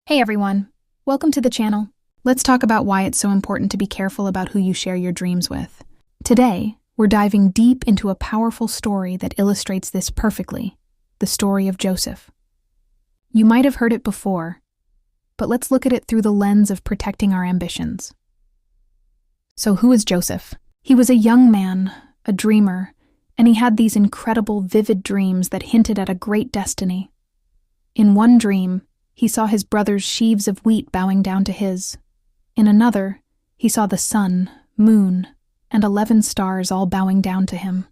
Hey everyone, welcome to the channel. Let's talk about why it's so important to be careful about who you share your dreams with. Today, we're diving deep into a powerful story that illustrates this perfectly, the story of Joseph. You might have heard it before, but let's look at it through the lens of protecting our ambitions. So who is Joseph? He was a young man, a dreamer, and he had these incredible, vivid dreams that hinted at a great destiny. In one dream, he saw his brother's sheaves of wheat bowing down to his. In another, he saw the sun, moon, and 11 stars all bowing down to him.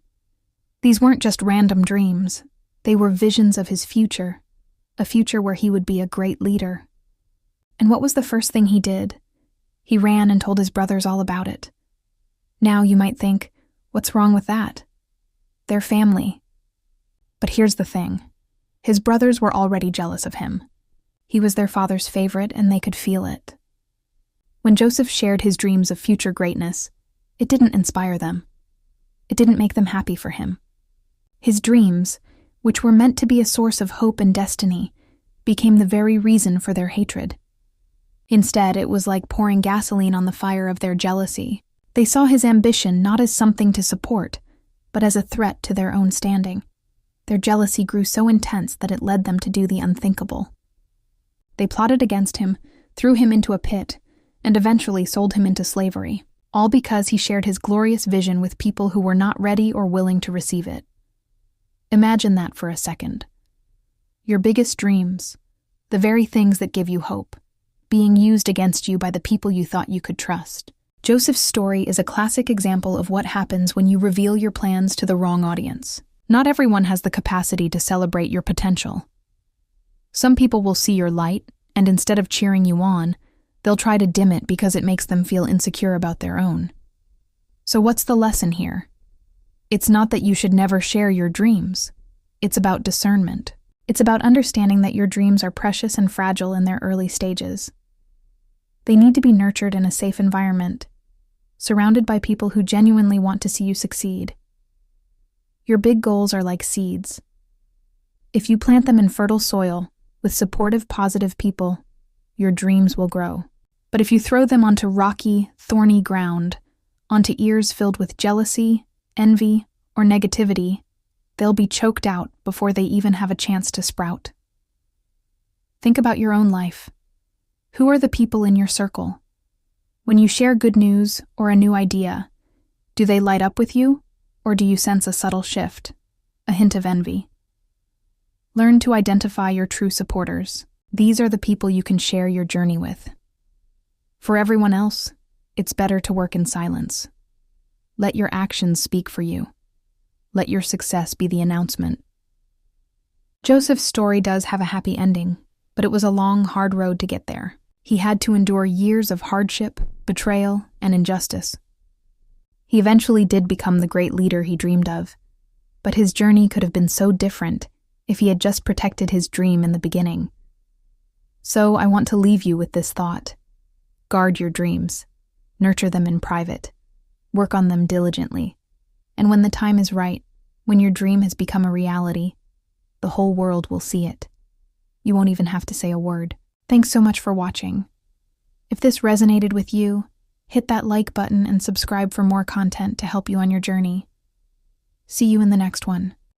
These weren't just random dreams. They were visions of his future, a future where he would be a great leader. And what was the first thing he did? He ran and told his brothers all about it. Now you might think, what's wrong with that? They're family. But here's the thing. His brothers were already jealous of him. He was their father's favorite, and they could feel it. When Joseph shared his dreams of future greatness, it didn't inspire them. It didn't make them happy for him. His dreams, which were meant to be a source of hope and destiny, became the very reason for their hatred. Instead, it was like pouring gasoline on the fire of their jealousy. They saw his ambition not as something to support, but as a threat to their own standing. Their jealousy grew so intense that it led them to do the unthinkable. They plotted against him, threw him into a pit, and eventually sold him into slavery, all because he shared his glorious vision with people who were not ready or willing to receive it. Imagine that for a second. Your biggest dreams, the very things that give you hope, being used against you by the people you thought you could trust. Joseph's story is a classic example of what happens when you reveal your plans to the wrong audience. Not everyone has the capacity to celebrate your potential. Some people will see your light, and instead of cheering you on, they'll try to dim it because it makes them feel insecure about their own. So what's the lesson here? It's not that you should never share your dreams. It's about discernment. It's about understanding that your dreams are precious and fragile in their early stages. They need to be nurtured in a safe environment, surrounded by people who genuinely want to see you succeed. Your big goals are like seeds. If you plant them in fertile soil, with supportive, positive people, your dreams will grow. But if you throw them onto rocky, thorny ground, onto ears filled with jealousy, envy, or negativity, they'll be choked out before they even have a chance to sprout. Think about your own life. Who are the people in your circle? When you share good news or a new idea, do they light up with you, or do you sense a subtle shift, a hint of envy? Learn to identify your true supporters. These are the people you can share your journey with. For everyone else, it's better to work in silence. Let your actions speak for you. Let your success be the announcement. Joseph's story does have a happy ending, but it was a long, hard road to get there. He had to endure years of hardship, betrayal, and injustice. He eventually did become the great leader he dreamed of, but his journey could have been so different if he had just protected his dream in the beginning. So I want to leave you with this thought. Guard your dreams. Nurture them in private. Work on them diligently. And when the time is right, when your dream has become a reality, the whole world will see it. You won't even have to say a word. Thanks so much for watching. If this resonated with you, hit that like button and subscribe for more content to help you on your journey. See you in the next one.